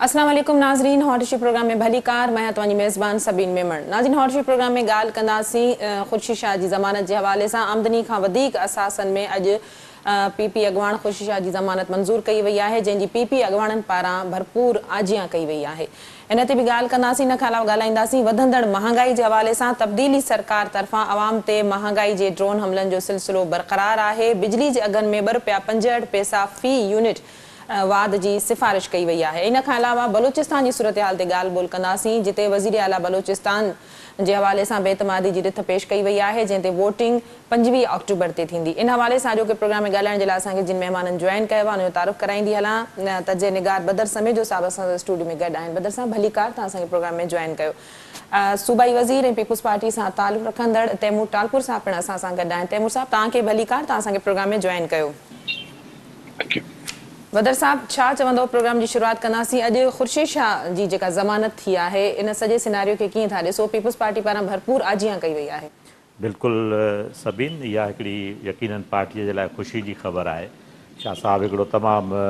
अस्सलाम वालेकुम नाज़रीन, हॉट प्रोग्राम में भली कार मैं तव्हांजी मेज़बान सबीन मेमण। नाज़रीन, हॉट प्रोग्राम में ॻाल्हि कंदासीं ख़ुर्शीद शाह जी ज़मानत जे हवाले सां। आमदनी खां वधीक असासन में अॼु पीपी अॻवान ख़ुर्शीद शाह जी ज़मानत मंज़ूर कई वई आहे, जंहिंजी पीपी अॻवाननि पारां भरपूर आजियां कई वई आहे। इन ते बि ॻाल्हि कंदासीं। इन खां अलावा ॻाल्हाईंदासीं वधंदड़ महांगाई जे हवाले सां। तब्दीली सरकार तरफ़ां अवाम ते महांगाई जे ड्रोन हमलनि जो सिलसिलो बरक़रार आहे। बिजली जे अघनि में ₹2.65 फ़ी यूनिट वाद जी सिफ़ारिश कई वई आहे। इन खां अलावा बलूचिस्तान जी सूरत हाल ते ॻाल्हि ॿोल कंदासीं, जिते वज़ीर आला बलूचिस्तान जे हवाले सां बेतमादी जी रिथ पेश कई वई आहे, जंहिं ते वोटिंग 25 अक्टूबर ते थींदी। इन हवाले सां अॼोके प्रोग्राम में ॻाल्हाइण जे लाइ असांखे जिन महिमाननि जॉइन कयो आहे उनजो तारुफ़ कराईंदी हलां। तजे निगार बदर समेजो साहिब असां स्टूडियो में गॾु आहिनि। बदर साहब, भली कार, तव्हां असांखे प्रोग्राम में जॉइन कयो। सूबाई वज़ीर ऐं पीपुल्स पार्टी सां तालुक़ रखंदड़ तैमूर टालपुर साहब पिणु असां सां गॾु आहिनि। तैमूर साहब, तव्हांखे भली कार, तव्हां असांखे प्रोग्राम में जॉइन कयो। वदर साहब, छा चवंदो प्रोग्राम जी शुरुआत कंदासीं। अॼु ख़ुर्शीद शाह जी जेका ज़मानत थी आहे, इन सॼे सिनारियो खे कीअं था ॾिसो? पीपुल्स पार्टी पारां भरपूर आजियां कई वई आहे। बिल्कुलु सभिन, इहा हिकिड़ी यकीनन पार्टीअ जे लाइ ख़ुशी जी ख़बर आहे। शाह साहब हिकिड़ो तमामु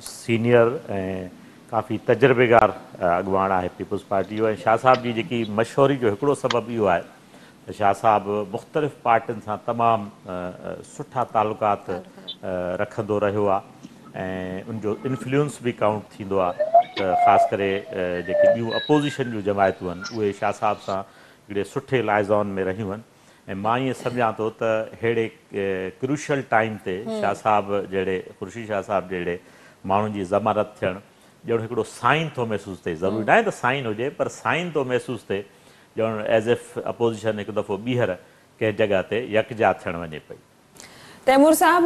सीनियर ऐं काफ़ी तजुर्बेगार अॻुवाण आहे पीपुल्स पार्टी जो। ऐं शाह साहब जी जेकी मशहूरी जो हिकिड़ो सबबु इहो आहे त शाह साहब मुख़्तलिफ़ पार्टियुनि सां तमामु सुठा तालुकात रखंदो रहियो आहे ऐं उनजो इन्फ्लुएंस बि काउंट थींदो आहे। त ख़ासि करे जेके ॿियूं अपोज़िशन जूं जमायतूं आहिनि उहे शाह साहब सां हिकिड़े सुठे लाइज़ॉन में रहियूं आहिनि। ऐं मां ईअं सम्झां थो त अहिड़े क्रूशल टाइम ते शाह साहब जहिड़े ख़ुर्शीद शाह साहब जहिड़े माण्हुनि जी ज़मानत थियणु ॼण हिकिड़ो साइन थो महसूसु थिए। ज़रूरी न आहे त साइन हुजे, पर साइन थो महसूसु थिए ॼण एज़ इफ अपोज़िशन हिकु दफ़ो ॿीहर कंहिं जॻह ते यकजा थियणु वञे पई। तैमूर साहब,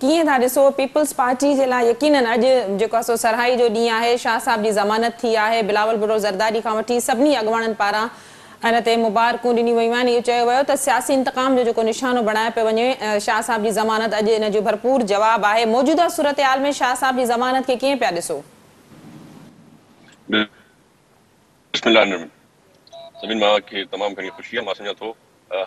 कीअं था ॾिसो पीपुल्स पार्टी जे लाइ? यकीनन अॼु जेको आहे सो सरहाई जो ॾींहुं आहे। शाह साहब जी ज़मानत थी आहे। बिलावल भुट्टो ज़रदारी खां वठी सभिनी अॻुवाणनि पारां हिन ते मुबारकूं ॾिनियूं वयूं आहिनि। इहो चयो वियो त सियासी इंतक़ाम जो जेको निशानो बणाए पियो वञे। शाह साहब जी ज़मानत अॼु इन जो भरपूर जवाबु आहे। मौजूदा सूरत हाल में शाह साहब जी ज़मानत खे कीअं पिया ॾिसो? सभिनि मां खे तमामु घणी ख़ुशी आहे। मां सम्झां थो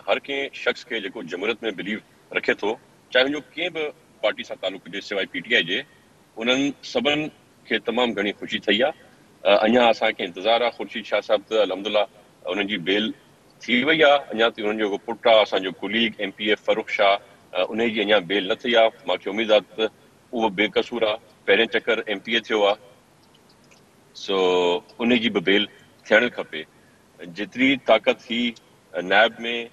हर कंहिं शख़्स खे जेको जमहूरियत में बिलीव रखे थो, चाहे हुनजो कंहिं बि पार्टी सां तालुक़ हुजे सवाइ पीटीआई जे, उन्हनि सभिनि खे तमामु घणी ख़ुशी थी आहे। अञा असांखे इंतज़ारु आहे ख़ुर्शीद शाह साहब त अल्हम्दुलिल्लाह उन्हनि जी बेल थी वई आहे। अञा ताईं उन्हनि जो जेको पुटु आहे, असांजो कुलीग MPF फ़ारूक शाह, उन जी अञा बेल न थी आहे। मूंखे उमेदु आहे त उहो बेकसूर आहे। पहिरें चकर MPA थियो आहे, सो उन जी बि बेल थियणु खपे। जेतिरी ताक़त ही नैब में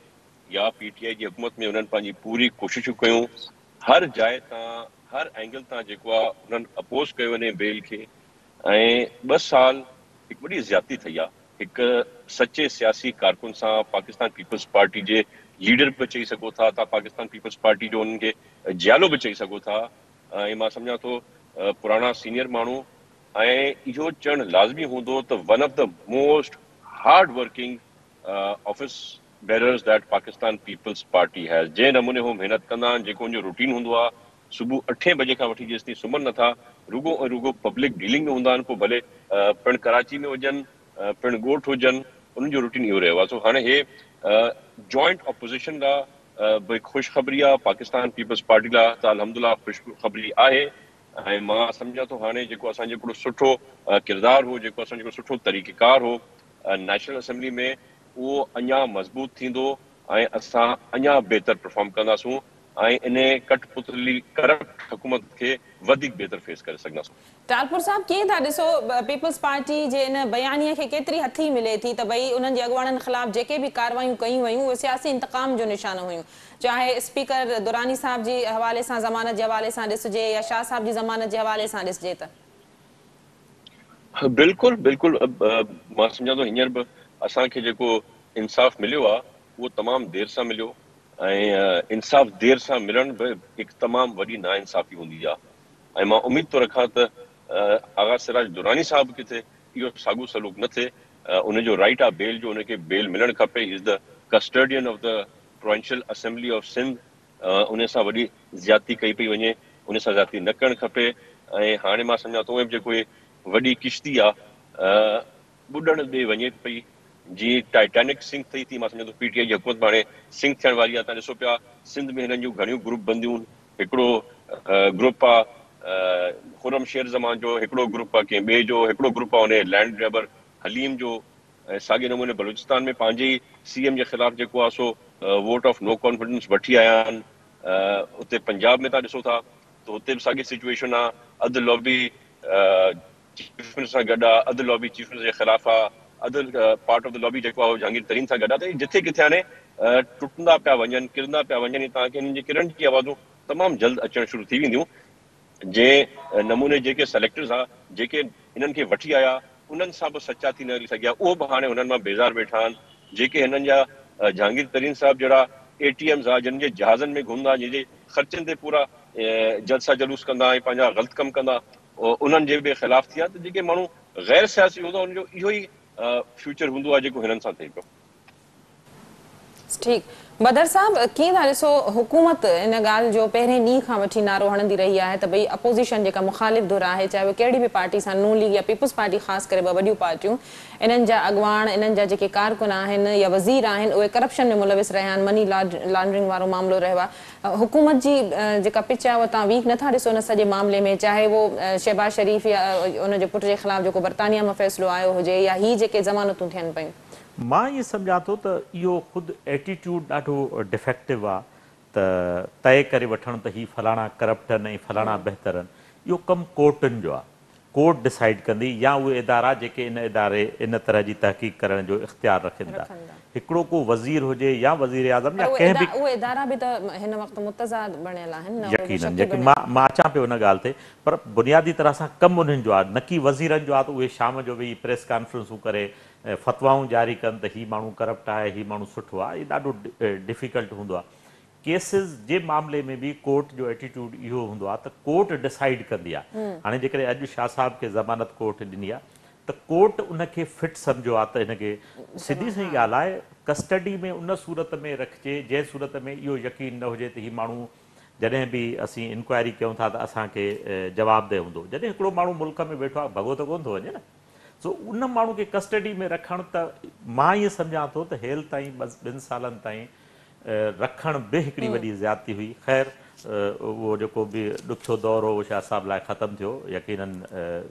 या पीटीआई जी हुकूमत में उन्हनि पंहिंजी पूरी कोशिशूं कयूं। हर जाइ तां, हर एंगल तां जेको आहे उन्हनि अपोज़ कयो वञे बेल खे। ऐं 2 साल हिकु वॾी ज़्यादती थी आहे। हिकु सचे सियासी कारकुन सां पाकिस्तान पीपुल्स पार्टी जे लीडर बि चई सघो था, तव्हां पाकिस्तान पीपुल्स पार्टी जो उन्हनि खे जियालो बि चई सघो था। ऐं मां सम्झां थो पुराणा सीनियर माण्हू ऐं इहो चवणु लाज़मी हूंदो त one of the most hard working office bearers that Pakistan Peoples Party has. जंहिं नमूने हू महिनत कंदा आहिनि, जेको उनजो रूटीन हूंदो आहे, सुबुह 8 बजे खां वठी जेसिताईं सुम्हनि नथा, रुगो पब्लिक डीलिंग में हूंदा आहिनि। पोइ भले पिणु कराची में हुजनि, पिणु ॻोठ हुजनि, उन्हनि जो रूटीन इहो रहियो आहे। सो हाणे हे जॉइंट अपोज़िशन लाइ भई ख़ुशख़बरी आहे पाकिस्तान पीपुल्स पार्टी लाइ, त अल्हम्दुलिल्लाह ख़ुशख़बरी आहे। ऐं मां सम्झां थो हाणे जेको असांजो हिकिड़ो सुठो किरदारु हो, जेको असांजो सुठो तरीक़ेकार हो नेशनल असेंबली में, उहो अञा मज़बूत थींदो ऐं असां अञा बहितर परफॉर्म कंदासूं ऐं इन कठपुतली करप्ट हुकूमत खे वधीक बहितर फेस करे सघंदासूं। टालपुर साहब, कीअं था ॾिसो पीपुल्स पार्टी जे इन बयानीअ खे केतिरी हथी मिले थी त भई उन्हनि जे अॻुवाणनि ख़िलाफ़ जेके बि कार्रवायूं कयूं वयूं उहे सियासी इंतक़ाम जो निशानो हुयूं, चाहे स्पीकर दुरानी साहब जे हवाले सां ज़मानत जे हवाले सां ॾिसिजे या शाह साहब जी ज़मानत जे हवाले सां ॾिसिजे त? बिल्कुलु बिल्कुलु, मां सम्झां थो हींअर बि असांखे जेको इंसाफ़ मिलियो आहे उहो तमामु देरि सां मिलियो। ऐं इंसाफ़ देरि सां मिलण बि हिकु तमामु वॾी नाइंसाफ़ी हूंदी आहे। ऐं मां उमेद थो रखां त आगा सिराज दुरानी साहब किथे इहो साॻियो सलूक न थिए। उनजो राइट आहे बेल जो, उनखे बेल मिलणु खपे। Is the custodian of the Provincial Assembly of Sindh. उन सां वॾी ज़्यादती कई पई वञे, उन सां ज़्यादती न करणु खपे। ऐं हाणे मां सम्झां थो जेको वॾी किश्ती आहे ॿुॾण ॾे वञे पई, जीअं टाइटैनिक सिंक थिए थी। मां सम्झां थो पीटीआई जी हुकूमत हाणे सिंक थियण वारी आहे। तव्हां ॾिसो पिया सिंध में हिननि जूं घणियूं ग्रुप बंदियूं। हिकिड़ो ग्रुप आहे खुरम शेर ज़मान जो हिकिड़ो ग्रुप आहे, कंहिं ॿिए जो हिकिड़ो ग्रुप आहे, उन लैंड ग्रैबर हलीम जो, ऐं साॻे नमूने बलूचिस्तान में पंहिंजे ई CM जे ख़िलाफ़ जेको आहे सो वोट ऑफ नो कॉन्फिडेंस वठी आया आहिनि। उते पंजाब में तव्हां ॾिसो था त हुते बि साॻी सिचुएशन आहे, अधु लॉबी चीफ मिनिस्टर सां गॾु आहे, अधु लॉबी चीफ मिनिस्टर जे ख़िलाफ़ आहे, अधु पार्ट ऑफ द लॉबी जेको आहे जहांगीर तरीन सां गॾु आहे। त जिथे किथे हाणे टुटंदा पिया वञनि, किरंदा पिया वञनि, तव्हांखे हिननि जी किरण जी आवाज़ूं तमामु जल्द अचणु शुरू थी वेंदियूं। जंहिं नमूने जेके सेलेक्टर्स आहे, जेके हिननि खे वठी आया, उन्हनि सां बि सचा थी न हली सघिया, उहो बि हाणे हुननि मां बेज़ार वेठा आहिनि। जेके हिननि जा जहांगीर तरीन साहिब जहिड़ा ATMs आहे, जिन जे जहाज़नि में घुमंदा, जंहिंजे ख़र्चनि ते पूरा जलसा जलूस कंदा ऐं पंहिंजा ग़लति कमु कंदा, उन्हनि जे बि ख़िलाफ़ थिया। त जेके माण्हू गैर सियासी हूंदा, उनजो इहो ई फ्यूचर हूंदो आहे जेको हिननि सां थिए पियो। ठीक बदर साहब, कीअं था ॾिसो हुकूमत इन ॻाल्हि जो पहिरें ॾींहं खां वठी नारो हणंदी रही आहे त भई अपोज़िशन जेका मुख़ालिफ़ धुर आहे, चाहे उहो कहिड़ी बि पार्टी सां, नून लीग या पीपल्स पार्टी, ख़ासि करे ॿ वॾियूं पार्टियूं, इन्हनि जा अॻवान, इन्हनि जा जेके कारकुन आहिनि या वज़ीर आहिनि, उहे करप्शन में मुलविस रहिया आहिनि, मनी लॉन्ड्रिंग वारो मामिलो रहियो आहे। हुकूमत जी जेका पिच आहे उहा तव्हां वीक नथा ॾिसो न सॼे मामले में, चाहे उहो शहबाज शरीफ़ या उनजे पुट जे ख़िलाफ़ जेको बर्तानिया मां फ़ैसिलो आयो हुजे, या ही जेके ज़मानतूं थियनि पियूं? मां इहो सम्झां थो त इहो ख़ुदि एटीट्यूड ॾाढो डिफेक्टिव आहे, त तइ करे वठणु त ही फलाणा करप्ट आहिनि ऐं फलाणा बहितर आहिनि। इहो कमु कोर्टुनि जो आहे, कोर्ट डिसाइड कंदी, या उहे इदारा जेके इन तरह जी तहक़ीक़ करण जो इख़्तियार रखनि था। हिकिड़ो को वज़ीर हुजे या वज़ीर आज़म या कंहिं बि, उहे इदारा बि त हिन वक़्तु मुतज़ाद बणियल आहिनि। यकीनन, जेके मां अचां पियो उन ॻाल्हि ते, पर बुनियादी तरह सां कमु उन्हनि जो आहे, न की वज़ीरनि जो आहे त उहे शाम जो वेही प्रेस कॉन्फ्रेंसूं करे फ़तवाऊं जारी कनि त ही माण्हू करप्ट आहे, ही माण्हू सुठो आहे। इहो ॾाढो डिफ़िकल्ट हूंदो आहे। केसिस जे मामले में बि कोर्ट जो एटीट्यूड इहो हूंदो आहे त कोर्ट डिसाइड कंदी आहे। हाणे जेकॾहिं अॼु शाह साहिब खे ज़मानत कोर्ट ॾिनी आहे त कोर्ट उनखे फिट सम्झो आहे त हिनखे सिधी सही ॻाल्हि आहे कस्टडी में उन सूरत में रखिजे जंहिं सूरत में इहो यकीन न हुजे त ही माण्हू जॾहिं बि असीं इंक्वायरी कयूं था त असांखे जवाबदेह हूंदो। जॾहिं हिकिड़ो माण्हू मुल्क में वेठो आहे, भॻो त कोन थो वञे न। सो उन माण्हू खे कस्टडी में रखणु त मां ईअं सम्झां थो त हेल ताईं बसि 2 सालनि ताईं रखण बि हिकिड़ी वॾी ज़्यादती हुई। ख़ैर उहो जेको बि ॾुखियो दौर हो उहो शाह साहिब लाइ ख़तमु थियो, यकीनन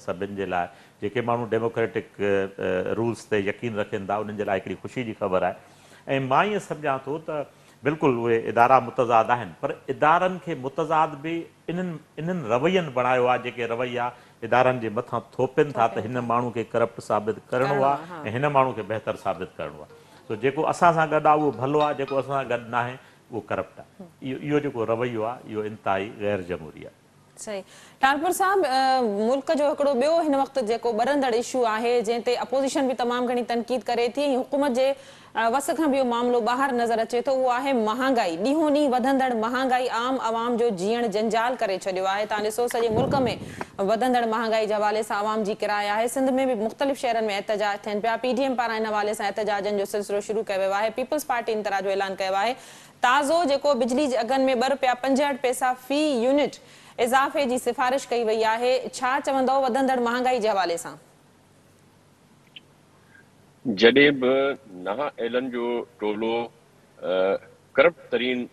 सभिनि जे लाइ। जेके माण्हू डेमोक्रेटिक रूल्स ते यकीन रखनि था उन्हनि जे लाइ हिकिड़ी ख़ुशी जी ख़बर आहे। ऐं मां ईअं सम्झां थो त बिल्कुलु उहे इदारा मुतज़ाद आहिनि, पर इदारनि खे मुतज़ाद बि इन्हनि रवैयनि बणायो आहे जेके रवैया इदारनि जे मथां थोपनि था त हिन माण्हू खे करप्ट साबित करिणो आहे ऐं हिन माण्हू खे बहितर साबित करिणो आहे। सो जेको असां सां गॾु आहे उहो भलो आहे, जेको असां सां गॾु न आहे उहो करप्ट आहे। इहो जेको रवैयो आहे इहो इंतिहाई गैर जमहूरी आहे। सही। टारपुर साहब, मुल्क जो हिकिड़ो ॿियो हिन वक़्तु जेको बरंदड़ इशू आहे, जंहिं ते अपोज़िशन बि तमामु घणी तनक़ीद करे थी, हुकूमत जे वस खां बि मामिलो ॿाहिरि नज़र अचे थो, उहो आहे महांगाई। ॾींहों ॾींहुं वधंदड़ महांगाई आम आवाम जो जीअण जंजाल करे छॾियो आहे। तव्हां ॾिसो सॼे मुल्क में वधंदड़ महांगाई जे हवाले सां आवाम जी किराए आहे। सिंध में बि मुख़्तलिफ़ शहरनि में एहतजाज थियनि पिया। PDM पारां हिन हवाले सां एहतजाजनि जो सिलसिलो शुरू कयो वियो आहे। पीपल्स पार्टी इन तरह जो ऐलान कयो आहे। ताज़ो जेको बिजली जे अघनि में ₹2.65 फ़ी यूनिट इज़ाफ़े जी सिफ़ारिश कई वई आहे। छा चवंदव वधंदड़ महांगाई जे हवाले सां? जॾहिं बि नहा एलन जो टोलो करप्ट तरीन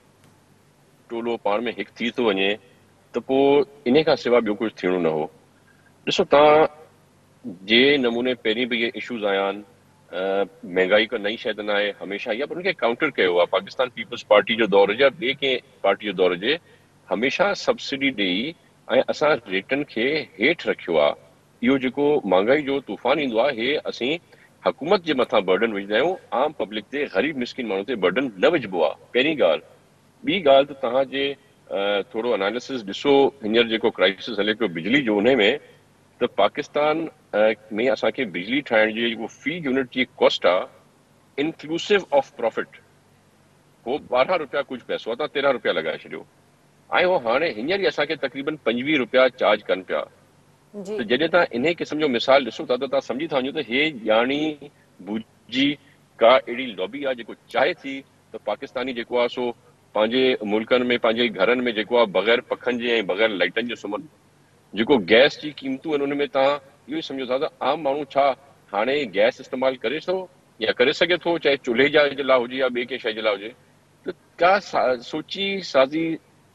टोलो पाण में हिकु थी थो वञे त पोइ इन खां सवाइ ॿियो कुझु थियणो न हो। ॾिसो तव्हां जे नमूने पहिरीं बि इहे इशूज़ आया आहिनि, महांगाई को नई शइ त न आहे, हमेशह इहा, पर उनखे काउंटर कयो आहे। पाकिस्तान पीपल्स पार्टी जो दौर हुजे या ॿिए कंहिं पार्टी जो दौर हुजे, हमेशह सब्सिडी ॾेई ऐं असां रेटनि खे हेठि रखियो आहे। इहो जेको महांगाई जो तूफ़ान ईंदो आहे, हे असीं हुकूमत जे मथां बर्डन विझंदा आहियूं, आम पब्लिक ते, ग़रीब मिस्किन माण्हू ते बर्डन न विझिबो आहे। पहिरीं ॻाल्हि। ॿी ॻाल्हि त तव्हांजे थोरो एनालिसिस ॾिसो हींअर जेको क्राइसिस हले पियो बिजली जो, उन में त पाकिस्तान में असांखे बिजली ठाहिण जी जेको फ़ी यूनिट जी कॉस्ट आहे, इंक्लूसिव ऑफ प्रॉफिट, उहो ₹12 कुझु पैसो आहे, तव्हां ₹13 लॻाए छॾियो। ऐं उहो हाणे हींअर ई असांखे तक़रीबन ₹25 चार्ज कनि पिया। त जॾहिं तव्हां इन क़िस्म जो मिसाल ॾिसो था त तव्हां सम्झी था वञो त हे ॼाणी बुझी का अहिड़ी लॉबी आहे जेको चाहे थी त पाकिस्तानी जेको आहे सो पंहिंजे मुल्कनि में, पंहिंजे घरनि में जेको आहे बग़ैर पखनि जे ऐं बग़ैर लाइटनि जे सुम्हनि। जेको गैस जी क़ीमतूं आहिनि उन में तव्हां इहो ई सम्झो था त आम माण्हू छा हाणे गैस इस्तेमालु करे थो या करे सघे थो, चाहे चूल्हे जे लाइ हुजे या ॿिए कंहिं शइ जे लाइ हुजे। त का सोची साज़ी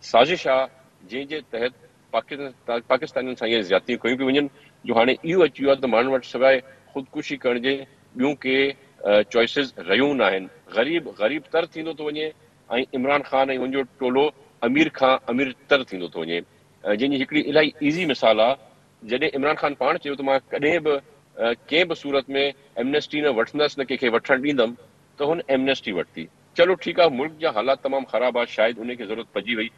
साज़िश आहे जंहिंजे तहत पाकिस्तानियुनि सां इहे ज़्यादतियूं कयूं पियूं वञनि जो हाणे इहो अची वियो आहे त माण्हुनि वटि सवाइ ख़ुदकुशी करण जे ॿियूं के चॉइसिस रहियूं न आहिनि। ग़रीब तर थींदो थो वञे ऐं इमरान ख़ान ऐं हुनजो टोलो अमीर तर थींदो थो वञे। जंहिंजी हिकिड़ी इलाही ईज़ी मिसाल आहे, जॾहिं इमरान ख़ान पाण चयो त मां कॾहिं बि कंहिं बि सूरत में एमनेस्टी न वठंदसि न कंहिंखे वठणु ॾींदमि, त हुन एमनेस्टी वरिती। चलो ठीकु आहे, मुल्क जा हालात तमामु ख़राबु आहे, शायदि उनखे ज़रूरत पइजी वई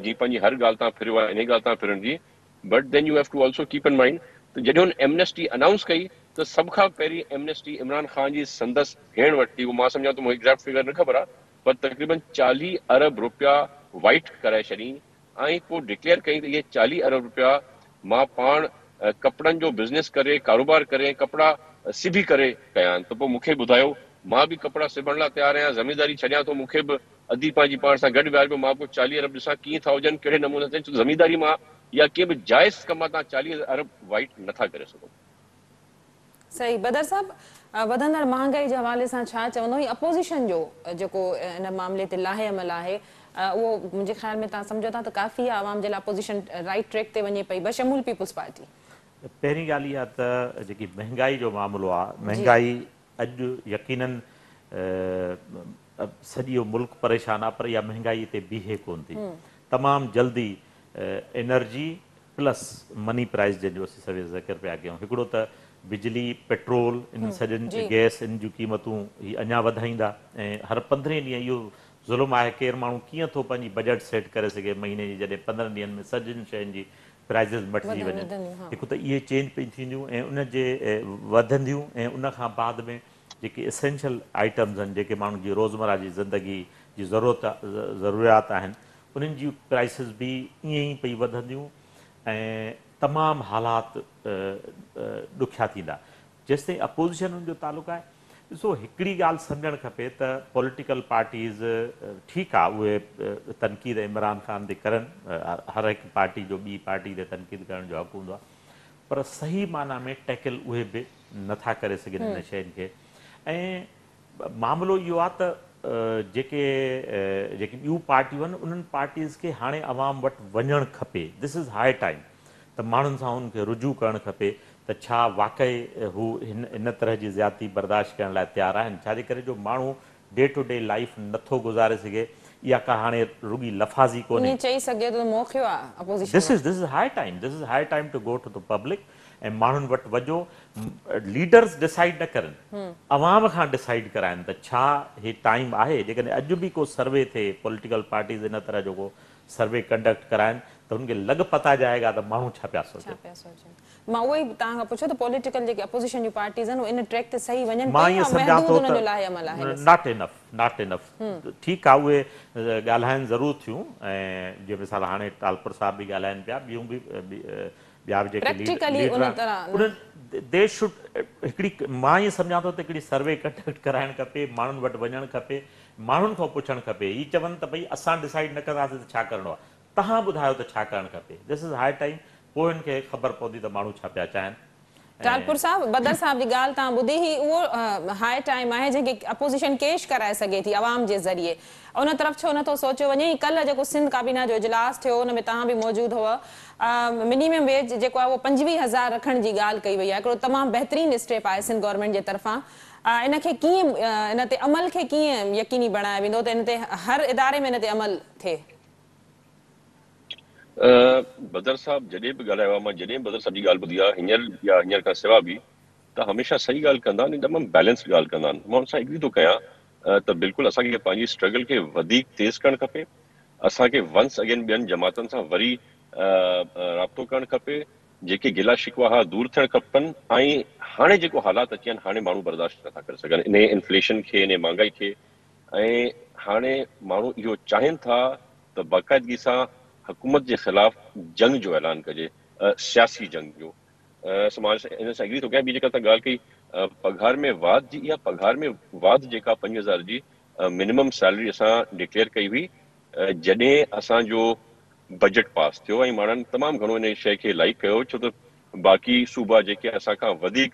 जीअं पंहिंजी हर ॻाल्हि तां फिरियो आहे इन ॻाल्हि तां फिरण जी। But then you have to also keep in mind त जॾहिं हुन एमनेस्टी अनाउंस कई त सभ खां पहिरीं एमनेस्टी इमरान ख़ान जी संदसि भेण वरिती। उहो मां सम्झां थो, मूंखे एग्ज़ैक्ट फिगर न ख़बर आहे, पर तक़रीबन 40 अरब रुपया वाइट कराए छॾियईं ऐं पोइ डिक्लेयर कई त इहे 40 अरब रुपया मां पाण कपिड़नि जो बिज़नेस करे, कारोबार करे, कपिड़ा सिबी करे कया आहिनि। त पोइ मूंखे ॿुधायो, मां बि कपिड़ा सिबण लाइ तयारु आहियां, ज़मीनदारी छॾियां थो, मूंखे बि अधी पंहिंजी पाण सां गॾु विहारियो, मां पोइ 40 अरब ॾिसां कीअं था हुजनि, कहिड़े नमूने ते ज़मीनदारी मां या कंहिं बि जाइज़ कम तां 40 अरब वाइट नथा करे सघो। सही। बदर साहब, वधंदड़ महांगाई जे हवाले सां छा चवंदो? ही अपोज़िशन जो जेको इन मामले ते लाहे अमल आहे, उहो मुंहिंजे ख़्याल में तव्हां सम्झो था त काफ़ी आहे आवाम जे लाइ अपोज़िशन राइट ट्रैक ते वञे पई बशमूल पीपुल्स पार्टी। पहिरीं ॻाल्हि इहा त जेकी महांगाई जो मामिलो आहे, महांगाई अॼु यकीनन सॼो मुल्क परेशान आहे, पर इहा महांगाई हिते बीहे कोन थी। तमामु जल्दी एनर्जी प्लस मनी प्राइस जंहिंजो असीं सभई ज़िक्र पिया कयूं, हिकिड़ो त बिजली, पेट्रोल, इन सॼनि गैस, इन जूं क़ीमतूं ही अञा वधाईंदा ऐं हर 15 ॾींहं इहो ज़ुल्म आहे केरु माण्हू कीअं थो पंहिंजी बजट सेट करे सघे महीने जी, जॾहिं 15 ॾींहंनि में सॼिनि शयुनि जी प्राइज़िस मटिजी वञनि। हिकु त इहे चेंज पई थींदियूं ऐं उनजे वधंदियूं ऐं उन खां बाद में जेके एसेंशियल आइटम्स आहिनि, जेके माण्हुनि जी रोज़मर्रा जी ज़िंदगी जी ज़रूरियात आहिनि, उन्हनि जी प्राइसिस बि ईअं ई पई वधंदियूं ऐं तमामु हालात ॾुखिया थींदा। जेसिताईं अपोज़िशन जो तालुक़ु आहे, ॾिसो हिकिड़ी ॻाल्हि सम्झणु खपे त पॉलिटिकल पार्टीज़ ठीकु आहे, उहे तनक़ीद इमरान ख़ान ते करनि, हर हिकु पार्टी जो ॿी पार्टी ते तनक़ीद करण जो हक़ु हूंदो आहे, पर सही माना में टैकल उहे बि नथा करे सघनि इन शयुनि खे। ऐं मामिलो इहो आहे त जेके ॿियूं पार्टियूं आहिनि, उन्हनि पार्टीज़ खे हाणे अवाम वटि वञणु खपे। दिस इज़ हाई टाइम त माण्हुनि सां उनखे रुजू करणु खपे त छा वाक़ई हू हिन तरह जी ज़्यादती बर्दाश्त करण लाइ तयारु आहिनि, छाजे करे जो माण्हू डे टू डे लाइफ नथो गुज़ारे सघे। इहा का हाणे रुगी लफ़ाज़ी कोन्हे, चई सघे तो मौक़ो आहे opposition. This is high time to go to the public ऐं माण्हुनि वटि वञो। लीडर्स डिसाइड न करनि, अवाम खां डिसाइड कराइनि त छा हे टाइम आहे। जेकॾहिं अॼु बि को सर्वे थिए, पॉलिटिकल पार्टीज़ इन तरह जो को सर्वे कंडक्ट कराइनि त हुनखे लॻ पता जाएगा त माण्हू छा पिया सोचनि। मां उहो ई तव्हां खां पुछो त पॉलिटिकल जेके अपोज़िशन जूं पार्टीज़ आहिनि इन ट्रैक ते सही वञनि, मां ईअं सम्झां थो त नॉट इनफ। ठीकु आहे, उहे ॻाल्हाइनि ज़रूरु थियूं ऐं जीअं मिसाल हाणे टालपुर साहब बि ॻाल्हाइनि पिया, ॿियूं बि ॿिया बि जेके देश शुड हिकिड़ी, मां ईअं सम्झां थो त हिकिड़ी सर्वे कंडक्ट कराइणु खपे, माण्हुनि वटि वञणु खपे, माण्हुनि खां पुछणु खपे। ही चवनि त भई असां डिसाइड न कंदासीं त छा करिणो आहे, तव्हां ॿुधायो त छा करणु खपे। दिस इज़ हाई टाइम, पोइ हिनखे ख़बर पवंदी त माण्हू छा पिया चाहिनि। टालपुर साहब, बदर साहब जी ॻाल्हि तव्हां ॿुधी, ही उहो हाई टाइम आहे जंहिंखे अपोज़िशन केश कराए सघे थी अवाम जे ज़रिए। उन तरफ़ छो नथो सोचियो वञे? कल्ह जेको सिंध काबीना जो इजलास थियो, हुन में तव्हां बि मौजूदु हुआ। मिनिमम वेज जेको आहे उहो 25,000 रखण जी ॻाल्हि कई वई आहे। हिकिड़ो तमामु बहितरीनु स्टेप आहे सिंध गवर्नमेंट जे तरफ़ां। इनखे कीअं, इन ते अमल खे कीअं यकीनी बणायो वेंदो त इन ते हर इदारे में इन ते अमल थिए? बदर साहब जॾहिं बि ॻाल्हायो आहे, मां जॾहिं बदर साहब जी ॻाल्हि ॿुधी आहे, हींअर खां सवाइ बि, त हमेशह सही ॻाल्हि कंदा आहिनि, तमामु बैलेंस ॻाल्हि कंदा आहिनि। मां हुन सां एग्री थो कयां त बिल्कुलु असांखे पंहिंजी स्ट्रगल खे वधीक तेज़ करणु खपे। असांखे वंस अगेन ॿियनि जमातनि सां वरी राब्तो करणु खपे। जेके गिला शिकवा हुआ दूरि थियणु खपनि ऐं हाणे जेको हालात अची आहिनि, हाणे माण्हू बर्दाश्त नथा करे सघनि इन इन्फ्लेशन खे, इन महांगाई खे। ऐं हाणे माण्हू इहो चाहिनि था त बाक़ाइदगी सां हुकूमत जे ख़िलाफ़ जंग जो ऐलान कजे, सियासी जंग जो। समाज इन सां एग्री थो कयां। ॿी जेका तव्हां ॻाल्हि कई पघार में वाध जी, इहा पघार में वाध जेका 5,000 जी मिनिमम सैलरी असां डिक्लेयर कई हुई जॾहिं असांजो बजट पास थियो, ऐं माण्हुनि तमामु घणो इन शइ खे लाइक कयो, छो त बाक़ी सूबा जेके असां खां वधीक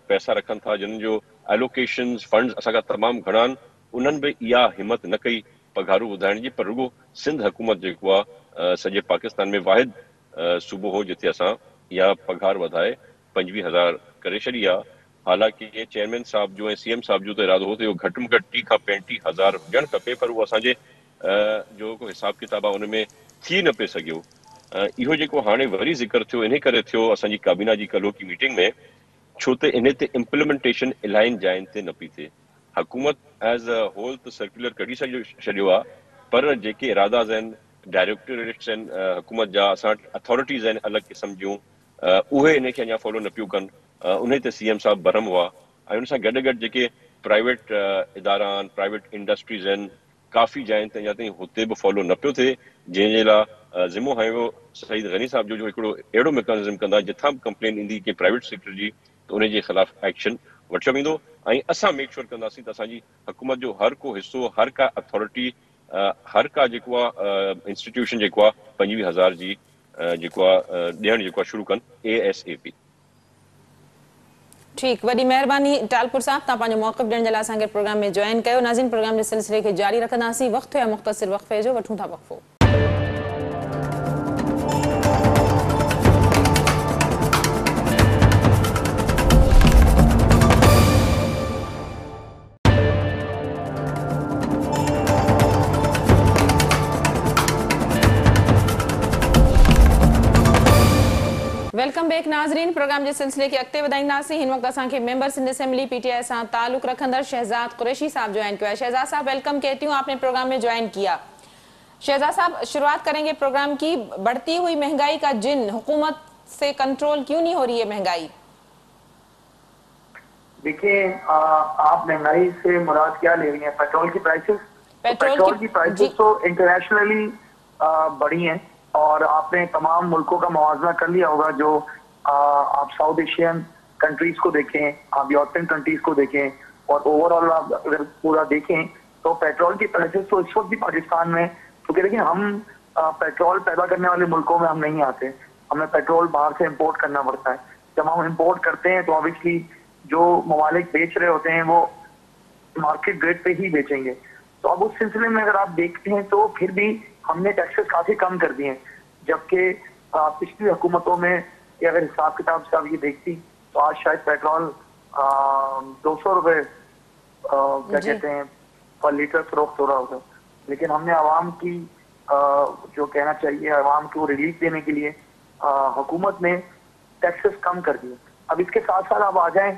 पैसा रखनि था, जिन जो एलोकेशन्स फंड्स असां खां तमामु घणा आहिनि, उन्हनि बि इहा हिमत न कई पघारूं वधाइण जी। पर रुगो सिंध हुकूमत जेको आहे सॼे पाकिस्तान में वाहिद सूबो हो जिथे असां या पघार वधाए 25,000 करे छॾी आहे। हालांकि ये चेयरमैन साहब जो ऐं सीएम साहब जो त इरादो हो त इहो घटि में घटि 30 खां 35,000 हुजणु खपे, पर उहो असांजे जो को हिसाब किताब आहे उन में थी न पिए सघियो। इहो जेको हाणे वरी ज़िक्र थियो इन करे थियो असांजी काबीना जी कल्ह की मीटिंग में, छो त इन ते इम्प्लीमेंटेशन इलाही जाइन ते न पई थिए। हुकूमत एज़ अ होल त सर्कुलर कढी छॾियो आहे, पर जेके इरादाज़ आहिनि, डायरेक्टोरेट्स आहिनि हुकूमत जा, असां वटि अथॉरिटीज़ आहिनि अलॻि क़िस्म जूं, उहे इन खे अञा फॉलो न पियूं कनि। उन ते सीएम साहब भरम हुआ ऐं उन सां गॾु गॾु जेके प्राइवेट इदारा आहिनि, प्राइवेट इंडस्ट्रीज़ आहिनि, काफ़ी जाइनि ते अञा ताईं हुते बि फॉलो न पियो थिए, जंहिंजे लाइ ज़िमो हयो सईद गनी साहब जो हिकिड़ो अहिड़ो मैकेनिज़म कंदा जिथां बि कंप्लेन ईंदी कि प्राइवेट सेक्टर जी, त उन जे ख़िलाफ़ एक्शन वठियो वेंदो ऐं असां मेक श्योर कंदासीं त असांजी हुकूमत जो हर को हिसो, हर का अथॉरिटी, हर का जेको आहे इंस्टीट्यूशन जेको आहे 25,000 जी जेको आहे ॾियणु जेको आहे शुरू कनि ASAP। ठीक, वॾी महिरबानी टालपुर साहब, तव्हां पंहिंजो मौक़िफ़ ॾियण जे लाइ असांखे प्रोग्राम में जॉइन कयो। नाज़रीन, प्रोग्राम जे सिलसिले खे जारी रखंदासीं। वक़्तु या मुख़्तसिर वक़फ़े जो, वठूं था वक़फ़ो। वेलकम बैक नाज़रीन, प्रोग्राम के सिलसिले के अॻिते वधाईंदासीं। हिन वक़्तु असांखे मेंबर्स इन असेंबली PTI सां ताल्लुक़ रखंदड़ शहजाद कुरैशी साहब ज्वाइन किया। शहजाद साहब वेलकम कहती हूँ, आपने प्रोग्राम में ज्वाइन किया। शहजाद साहब, शुरुआत करेंगे प्रोग्राम की। बढ़ती हुई महंगाई का जिन हुकूमत से कंट्रोल क्यों नहीं हो रही है महंगाई? देखिए, आप महंगाई से मुराद क्या ले रही हैं? पेट्रोल की प्राइसेस? पेट्रोल की प्राइसेस तो इंटरनेशनली बढ़ी हैं और आपने तमाम मुल्कों का मुआवजा कर लिया होगा। जो आप साउथ एशियन कंट्रीज को देखें, आप यूरोपियन कंट्रीज को देखें और ओवरऑल आप अगर पूरा देखें तो पेट्रोल की प्राइसेस तो इस वक्त भी पाकिस्तान में, क्योंकि देखिए हम पेट्रोल पैदा करने वाले मुल्कों में हम नहीं आते, हमें पेट्रोल बाहर से इम्पोर्ट करना पड़ता है। जब हम इम्पोर्ट करते हैं तो ऑब्वियसली जो ममालिक बेच रहे होते हैं वो मार्केट रेट पे ही बेचेंगे। तो अब उस सिलसिले में अगर आप देखते हैं तो फिर भी हमने टैक्सेस काफी कम कर दिए हैं, जबकि पिछली हुकूमतों में अगर हिसाब किताब से आप ये देखती तो आज शायद पेट्रोल 200 रुपए क्या कहते हैं पर लीटर फरोख्त हो रहा होगा। लेकिन हमने आवाम की जो कहना चाहिए आवाम को रिलीफ देने के लिए हुकूमत ने टैक्सेस कम कर दिए। अब इसके साथ साथ आप आ जाएं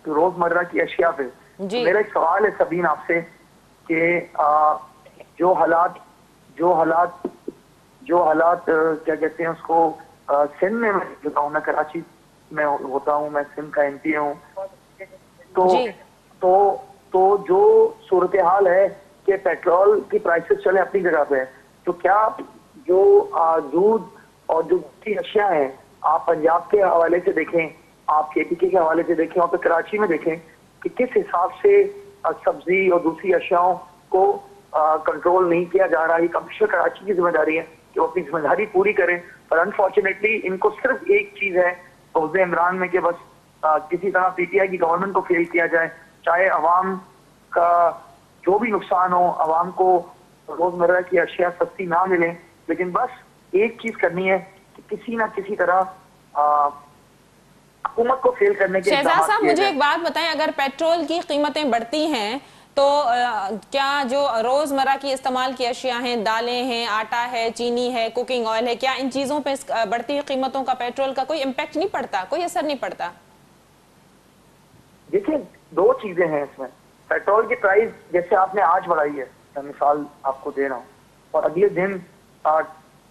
रोजमर्रा की अशिया पे। तो मेरा एक सवाल है सबीन आपसे कि जो हालात क्या कहते हैं उसको सिंध में मैं होता हूँ, मैं कराची में होता हूँ, मैं सिंध का MP हूँ, तो जो सूरत हाल है कि पेट्रोल की प्राइसेस चले अपनी जगह पे, तो क्या जो दूध और जो की अशिया है आप पंजाब के हवाले से देखें, आप KPK के हवाले से देखें और फिर कराची में देखें कि किस हिसाब से सब्जी और दूसरी अशियाओं को कंट्रोल नहीं किया जा रहा है। कमिश्नर कराची की जिम्मेदारी है कि वो अपनी जिम्मेदारी पूरी करें, पर अनफॉर्चुनेटली इनको सिर्फ एक चीज है हौज़े इमरान में कि बस किसी तरह PTI की गवर्नमेंट को फेल किया जाए, चाहे अवाम का जो भी नुकसान हो, अवाम को रोजमर्रा की अशिया सस्ती ना मिले, लेकिन बस एक चीज करनी है कि किसी ना किसी तरह हुकूमत को फेल करने के। शहजाद साहब, मुझे एक बात बताएं, अगर पेट्रोल की कीमतें बढ़ती हैं तो क्या जो रोजमर्रा की इस्तेमाल की अशिया हैं, दालें हैं, आटा है, चीनी है, कुकिंग ऑयल है, क्या इन चीजों पे बढ़ती हुई कीमतों का पेट्रोल का कोई इम्पैक्ट नहीं पड़ता, कोई असर नहीं पड़ता? देखिए, दो चीजें हैं इसमें। पेट्रोल की प्राइस जैसे आपने आज बढ़ाई है, मैं मिसाल आपको दे रहा हूँ, और अगले दिन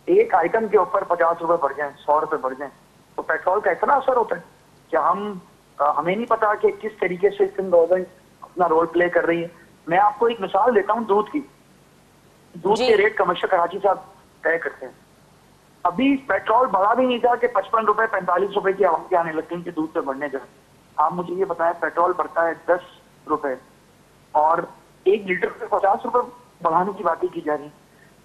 एक आइटम के ऊपर 50 रुपए बढ़ जाए, 100 रुपए बढ़ जाए, तो पेट्रोल का इतना असर होता है कि हमें नहीं पता कि किस तरीके से सिंध गवर्नमेंट अपना रोल प्ले कर रही है। मैं आपको एक मिसाल देता हूँ दूध की। दूध के रेट कमिश्नर कराची साहब तय करते हैं। अभी पेट्रोल बढ़ा भी नहीं था कि 55 रुपए 45 रुपए की आवाज़ें आने लगती हैं कि दूध पे बढ़ने जाए। आप मुझे ये बताएं, पेट्रोल बढ़ता है 10 रुपए और 1 लीटर पे 50 रुपए बढ़ाने की बातें की जा रही है।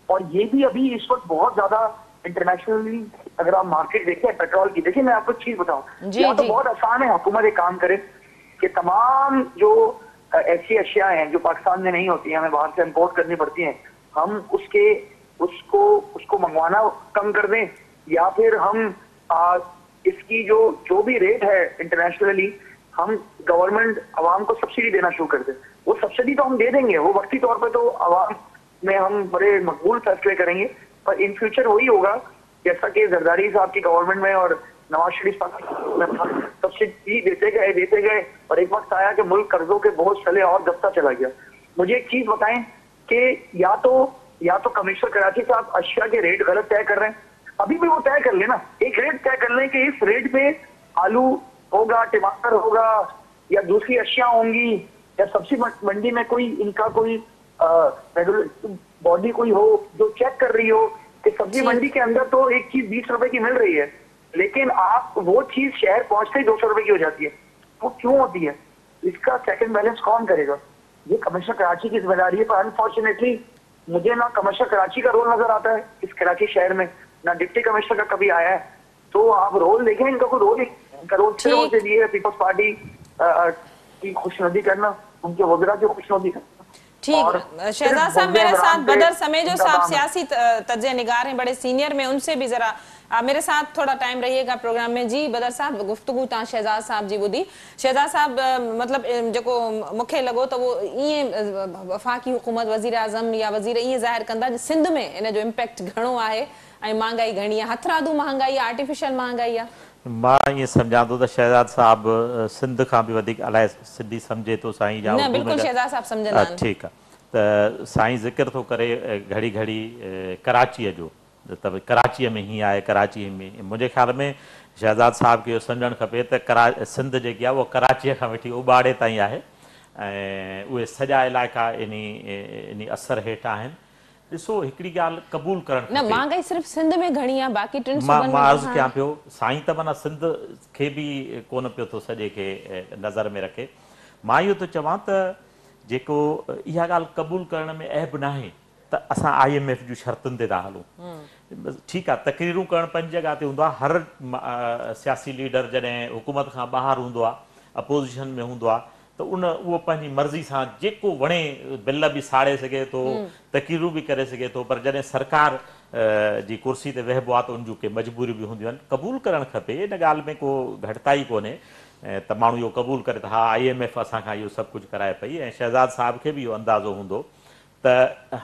और ये भी अभी इस वक्त बहुत ज्यादा इंटरनेशनली अगर आप मार्केट देखें पेट्रोल की, देखिए मैं आपको चीज बताऊं, या तो बहुत आसान है हुकूमत एक काम करे कि तमाम जो ऐसी अशिया हैं जो पाकिस्तान में नहीं होती हैं, हमें बाहर से इम्पोर्ट करनी पड़ती हैं, हम उसके उसको मंगवाना कम कर दें, या फिर हम इसकी जो भी रेट है इंटरनेशनली, हम गवर्नमेंट आवाम को सब्सिडी देना शुरू कर दें। वो सब्सिडी तो हम दे देंगे, वो वक्ती तौर पे तो आवाम में हम बड़े मकबूल फैसले करेंगे, पर इन फ्यूचर वही होगा जैसा कि जरदारी साहब की गवर्नमेंट में और नवाज शरीफ साहब सब्सिडी देते गए और एक वक्त आया कि मुल्क कर्जों के बोझ चले और दबता चला गया। मुझे एक चीज बताएं कि या तो कमिश्नर कराची साहब अशिया के रेट गलत तय कर रहे हैं, अभी भी वो तय कर लेना, एक रेट तय कर लें कि इस रेट पे आलू होगा, टमाटर होगा या दूसरी अशिया होंगी, या सब्जी मंडी में कोई इनका कोई बॉडी कोई हो जो चेक कर रही हो कि सब्जी मंडी के अंदर तो एक चीज 20 रुपए की मिल रही है, लेकिन आप वो चीज शहर पहुंचते ही 200 रुपए की हो जाती है। वो क्यों होती है? इसका सेकंड बैलेंस कौन करेगा? ये कमिश्नर कराची की जिम्मेदारी है। पर अनफॉर्चुनेटली मुझे ना कमिश्नर कराची का रोल नजर आता है इस कराची शहर में, ना डिप्टी कमिश्नर का कभी आया है। तो आप रोल देखें, इनका कोई रोल इनका रोल सिर्फ के लिए पीपल्स पार्टी की खुशनुदी करना, उनके वज़रा की खुशनुदी करना। ठीक, शहजाद साहब मेरे साथ बदर समेजो साहब सियासी तज्ज़े निगार हैं, बड़े सीनियर में, उनसे भी जरा मेरे साथ थोड़ा टाइम रहिएगा प्रोग्राम में। जी बदर साहब, गुफ्तगू तव्हां शहजाद साहब जी ॿुधी। शहजाद साहब मतलब जेको मूंखे लॻो त वो ईअं वफ़ाक़ी हुकूमत वज़ीर आज़म या वज़ीर ईअं ज़ाहिर कंदा सिंध में इन जो इम्पैक्ट घणो आहे ऐं महांगाई घणी आहे, हथरादू महांगाई आहे, आर्टिफिशियल महांगाई आहे। मां ईअं सम्झां थो त शहजाद साहब सिंध खां बि वधीक अलाए सिंधी सम्झे थो साईं, या न बिल्कुलु शहजाद साहब सम्झंदा आहिनि। ठीकु आहे, त साईं ज़िक्र थो करे घड़ी घड़ी कराचीअ जो, त कराचीअ में हीअं आहे, कराची में। मुंहिंजे ख़्याल में शहजाद साहब खे इहो सम्झणु खपे त सिंध जेकी आहे उहा कराचीअ खां वठी उबाड़े ताईं आहे ऐं उहे सॼा इलाइक़ा इन असर हेठि आहिनि। ॾिसो हिकिड़ी ॻाल्हि क़बूल करणु न, महांगाई सिर्फ़ सिंध में घणी आहे, बाक़ी टिनि सूबनि में मां अर्ज़ु कयां पियो साईं त माना सिंध खे बि कोन पियो थो सॼे खे नज़र में रखे। मां इहो थो चवां त जेको इहा ॻाल्हि क़बूल करण में ऐब न आहे त असां IMF जूं शर्तुनि ते था हलूं। ठीकु आहे, तकरीरूं करणु पंहिंजी जॻह ते हूंदो आहे, हर सियासी लीडर जॾहिं हुकूमत खां ॿाहिरि हूंदो आहे, अपोज़िशन में हूंदो आहे, त उहो पंहिंजी मर्ज़ी सां जेको वणे बिल बि साड़े सघे थो, तकरीरूं बि करे सघे थो, पर जॾहिं सरकार जी कुर्सी ते वेहबो आहे त उन जूं के मजबूरियूं बि हूंदियूं आहिनि। क़बूल करणु खपे, इन ॻाल्हि में को घटिताई कोन्हे त माण्हू इहो क़बूल करे त हा IMF असांखां इहो सभु कुझु कराए पई। ऐं शहजाद साहब खे बि इहो अंदाज़ो हूंदो त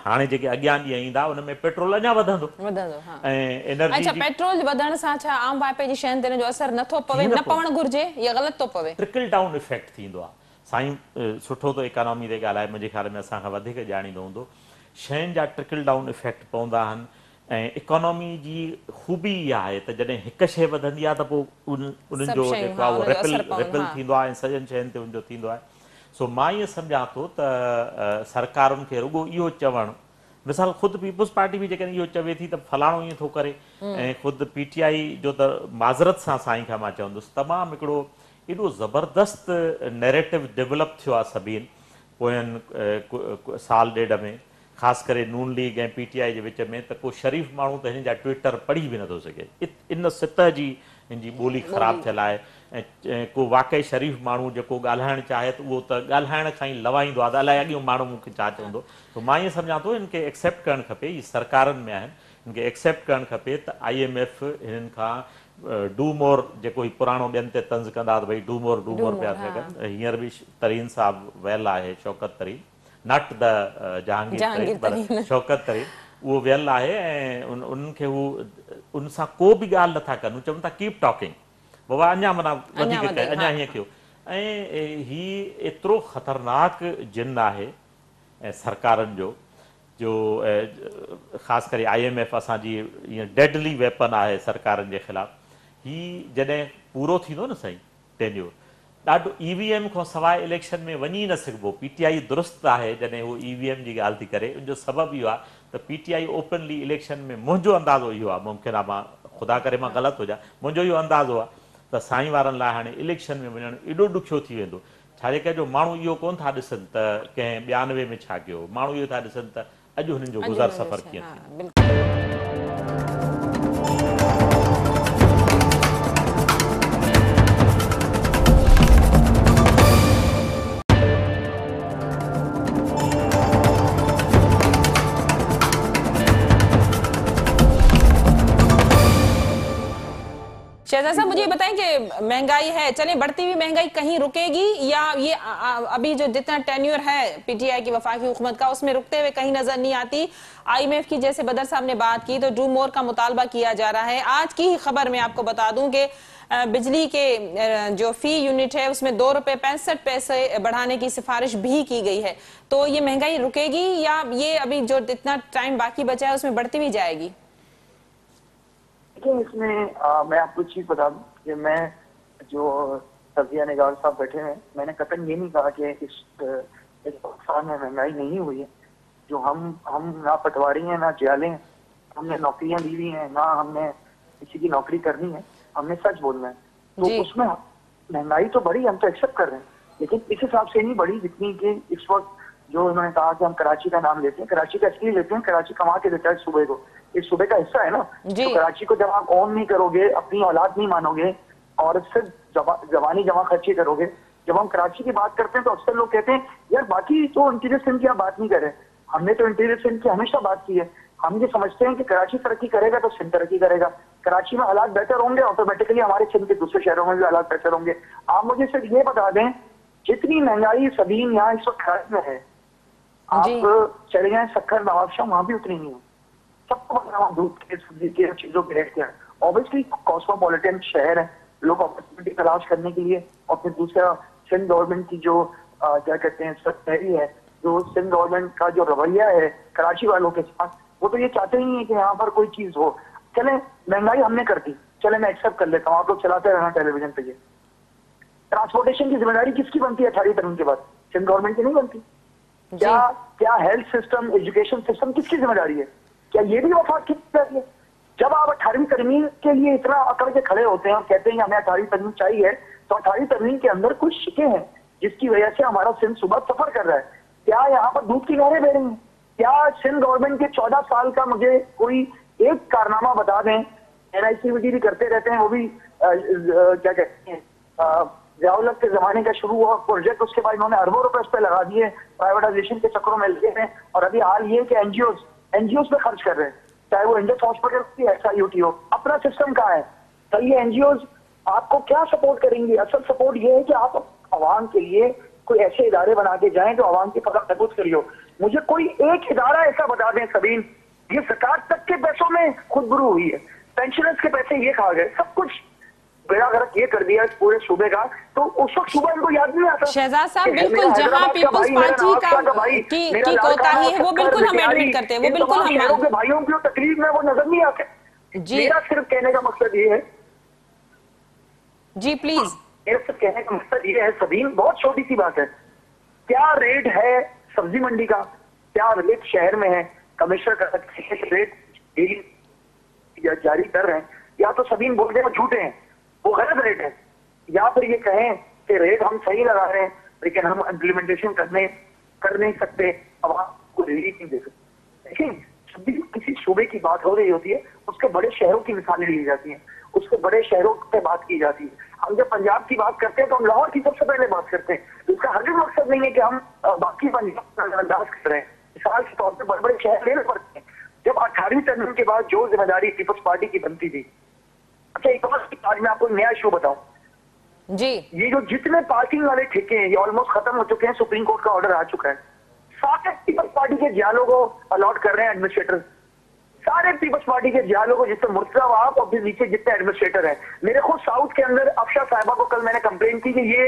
हाणे जेके अॻियां ॾींहं ईंदा उन में पेट्रोल अञा वधंदो ऐं एनर्जी। अच्छा, पेट्रोल वधण सां छा आम वाइपे जी शयुनि ते जो असर नथो पवे, न पवणु घुर्जे या ग़लति थो पवे? ट्रिकल डाउन इफेक्ट थींदो आहे। साईं सुठो थो इकोनॉमी ते ॻाल्हाए, मुंहिंजे ख़्याल में असांखां वधीक ॼाणींदो हूंदो। शयुनि जा ट्रिकल डाउन इफेक्ट पवंदा आहिनि ऐं इकोनॉमी जी ख़ूबी इहा आहे त जॾहिं हिकु शइ वधंदी आहे त पोइ उन्हनि जो जेको आहे उहो रिपल थींदो आहे ऐं सॼनि शयुनि ते उनजो थींदो आहे। सो मां ईअं सम्झां थो त सरकारुनि खे रुॻो इहो चवणु, मिसाल ख़ुदि पीपुल्स पार्टी बि जेकॾहिं इहो चवे थी त फलाणो ईअं थो करे, ऐं ख़ुदि PTI जो त माज़रत सां साईं खां मां चवंदुसि तमामु हिकिड़ो एॾो ज़बरदस्त नैरेटिव डेवलप थियो आहे सभिनि पोयनि साल ॾेढ में, ख़ासि करे नून लीग ऐं PTI जे विच में, त को शरीफ़ माण्हू त हिन जा ट्विटर पढ़ी बि नथो सघे। इन सतह जी हिन जी ॿोली ख़राबु थियल आहे ऐं को वाक़ई शरीफ़ माण्हू जेको ॻाल्हाइणु चाहे त उहो त ॻाल्हाइण खां ई लवाईंदो आहे त अलाए अॻियो माण्हू मूंखे छा चवंदो। त मां ईअं सम्झां थो हिन खे एक्सेप्ट करणु खपे, हीअ सरकारनि में आहिनि, हिन खे एक्सेप्ट करणु खपे त IMF हिननि खां डू मोर जेको ही पुराणो ॿियनि ते तंज़ कंदा त भई डू मोर पिया थिया कनि। हींअर बि तरीन साहिबु वियल आहे, शौकत तरीन, नॉट द जहांगीर तरीन, शौकत तरीन, उहो वियल आहे ऐं उन्हनि खे हू उन सां को बि ॻाल्हि नथा कनि, हू चवनि था कीप टॉकिंग, बाबा अञा माना वधीक कयो, अञा हीअं कयो। ऐं हीउ एतिरो ख़तरनाक जिन आहे ऐं सरकारनि जो ख़ासि करे IMF असांजी ईअं डेडली वेपन आहे सरकारनि जे ख़िलाफ़ु। हीउ जॾहिं पूरो थींदो न साईं टेन्योर, ॾाढो EVM खां सवाइ इलेक्शन में वञी न सघिबो। PTI दुरुस्त आहे जॾहिं उहो EVM जी ॻाल्हि थी करे, उनजो सबबु इहो आहे त PTI ओपनली इलेक्शन में, मुंहिंजो अंदाज़ो इहो आहे, मुमकिन आहे मां ख़ुदा करे मां ग़लति हुजां, मुंहिंजो इहो अंदाज़ो आहे त साईं वारनि लाइ हाणे इलेक्शन में वञणु एॾो ॾुखियो थी वेंदो। छाजे करे जो माण्हू इहो कोन था ॾिसनि त कंहिं 92 में छा कयो, माण्हू इहो था ॾिसनि त अॼु हुननि जो गुज़र सफ़र कीअं थियो। शहजाद साहब मुझे बताएं कि महंगाई है, चले बढ़ती हुई महंगाई कहीं रुकेगी या ये अभी जो जितना टेन्योर है पीटीआई की वफाकी हुकूमत का उसमें रुकते हुए कहीं नजर नहीं आती? आईएमएफ की जैसे बदर साहब ने बात की तो डू मोर का मुतालबा किया जा रहा है। आज की ही खबर में आपको बता दूं कि बिजली के जो फी यूनिट है उसमें ₹2.65 बढ़ाने की सिफारिश भी की गई है। तो ये महंगाई रुकेगी या ये अभी जो जितना टाइम बाकी बचा है उसमें बढ़ती भी जाएगी? देखिए, इसमें मैं आपको चीज बता दूं कि मैं जो सब्जिया निगार साहब बैठे हैं, मैंने कतई ये नहीं कहा कि इस पाकिस्तान में महंगाई नहीं हुई है। जो हम ना पटवारी हैं ना जियाले हैं, हमने नौकरियां ली हुई हैं, ना हमने किसी की नौकरी करनी है, हमने सच बोलना है। तो उसमें महंगाई तो बढ़ी, हम तो एक्सेप्ट कर रहे हैं, लेकिन इस हिसाब से नहीं बढ़ी जितनी कि इस वक्त जो उन्होंने कहा कि हम कराची का नाम लेते हैं। कराची का इसलिए लेते हैं, कराची कमा के देता है सूबे को, इस सूबे का हिस्सा है ना। तो कराची को जब आप ऑन नहीं करोगे, अपनी औलाद नहीं मानोगे और सिर्फ जवानी जमा खर्ची करोगे, जब हम कराची की बात करते हैं तो अक्सर लोग कहते हैं यार बाकी तो इंटीरियर सिंध की आप बात नहीं करें। हमने तो इंटीरियर सिंध की हमेशा बात की है। हम ये समझते हैं कि कराची तरक्की करेगा तो सिंध तरक्की करेगा। कराची में हालात बेहतर होंगे, ऑटोमेटिकली हमारे सिंध के दूसरे शहरों में भी हालात बेहतर होंगे। आप मुझे सिर्फ ये बता दें, जितनी महंगाई सबीन यहाँ इस वक्त कराची में है, आप चले जाए सक्खर नवाबशाह, वहां भी उतनी नहीं है। सबको बताना दूध के सब्जी के चीजों के रेट क्या है। ऑब्वियसली कॉस्मोपॉलिटन शहर है, लोग अपॉर्चुनिटी तलाश करने के लिए। और फिर दूसरा सिंध गवर्नमेंट की जो क्या कहते हैं सख्ती है, जो सिंध गवर्नमेंट का जो रवैया है कराची वालों के साथ, वो तो ये चाहते ही है कि यहाँ पर कोई चीज हो। चले महंगाई हमने कर दी, चले मैं एक्सेप्ट कर लेता हूँ, आप लोग चलाते रहना टेलीविजन पे। ये ट्रांसपोर्टेशन की जिम्मेदारी किसकी बनती है 18वीं तरमीम के बाद? सिंध गवर्नमेंट की नहीं बनती? क्या हेल्थ सिस्टम, एजुकेशन सिस्टम किसकी जिम्मेदारी है? क्या ये भी वफाक की जिम्मेदारी है? जब आप 18वीं तरमीम के लिए इतना अकड़ के खड़े होते हैं और कहते हैं कि हमें 18वीं तरमीम चाहिए, तो 18वीं तरमीम के अंदर कुछ शिके हैं जिसकी वजह से हमारा सिंध सुबह सफर कर रहा है। क्या यहाँ पर दूध की नहरें बह रही हैं? क्या सिंध गवर्नमेंट के 14 साल का मुझे कोई एक कारनामा बता दें? NICVT भी करते रहते हैं, वो भी क्या कहते हैं ज़ियाउल हक के जमाने का शुरू हुआ प्रोजेक्ट, उसके बाद इन्होंने अरबों रुपए इस पे लगा दिए, प्राइवेटाइजेशन के चक्करों में लगे हैं। और अभी हाल ये कि एनजीओ पे खर्च कर रहे हैं, चाहे वो इंडस हॉस्पिटल की SIUT हो। अपना सिस्टम कहाँ है? तो ये NGOs आपको क्या सपोर्ट करेंगे? असल सपोर्ट ये है कि आप आवाम के लिए कोई ऐसे इदारे बना के जाएं जो आवाम की फलाह महफूज करियो। मुझे कोई एक इदारा ऐसा बता दें सबीन, ये सरकार तक के पैसों में खुदबुरू हुई है, पेंशनर्स के पैसे ये खा गए, सब कुछ बेड़ा गर्क ये कर दिया इस पूरे सूबे का, तो उस वक्त सूबा इनको याद नहीं आता। शहजाद साहब बिल्कुल, जहां पीपल्स पार्टी की कोताही है वो बिल्कुल हम एडमिट करते हैं, वो बिल्कुल हम भाइयों की तकलीफ में वो नजर नहीं आते। मेरा सिर्फ कहने का मकसद ये है, जी प्लीज, मेरा सिर्फ कहने का मकसद ये है सबीन, बहुत छोटी सी बात है, क्या रेट है सब्जी मंडी का, क्या रेट शहर में है, कमिश्नर का रेट जारी कर रहे हैं, या तो सबीन बोल रहे हैं झूठे हैं, वो गलत रेट है, या फिर ये कहें कि रेट हम सही लगा रहे हैं लेकिन हम इम्प्लीमेंटेशन कर नहीं सकते, अब आपको रिलीफ नहीं दे सकते। लेकिन जब भी किसी सूबे की बात हो रही होती है, उसके बड़े शहरों की मिसालें ली जाती हैं, उसके बड़े शहरों पे बात की जाती है। हम जब पंजाब की बात करते हैं तो हम लाहौर की सबसे पहले बात करते हैं। तो इसका हर मकसद नहीं है कि हम बाकी पंजाब का नजरअंदाज कर रहे हैं। मिसाल के तौर पर बड़े बड़े शहर लेने पड़ते हैं। जब 18वीं तरमीम के बाद जो जिम्मेदारी पीपल्स पार्टी की बनती थी, अच्छा एक आज मैं आपको नया इशू बताऊं जी, ये जो जितने पार्किंग वाले ठेके हैं ये ऑलमोस्ट खत्म हो चुके हैं, सुप्रीम कोर्ट का ऑर्डर आ चुका है। सारे पीपल्स पार्टी के जियालों को अलॉट कर रहे हैं एडमिनिस्ट्रेटर, सारे पीपल्स पार्टी के जियालों को, जिससे मुर्तजा आप और फिर नीचे जितने एडमिनिस्ट्रेटर हैं। मेरे खुद साउथ के अंदर अफशा साहिबा को कल मैंने कंप्लेन की कि ये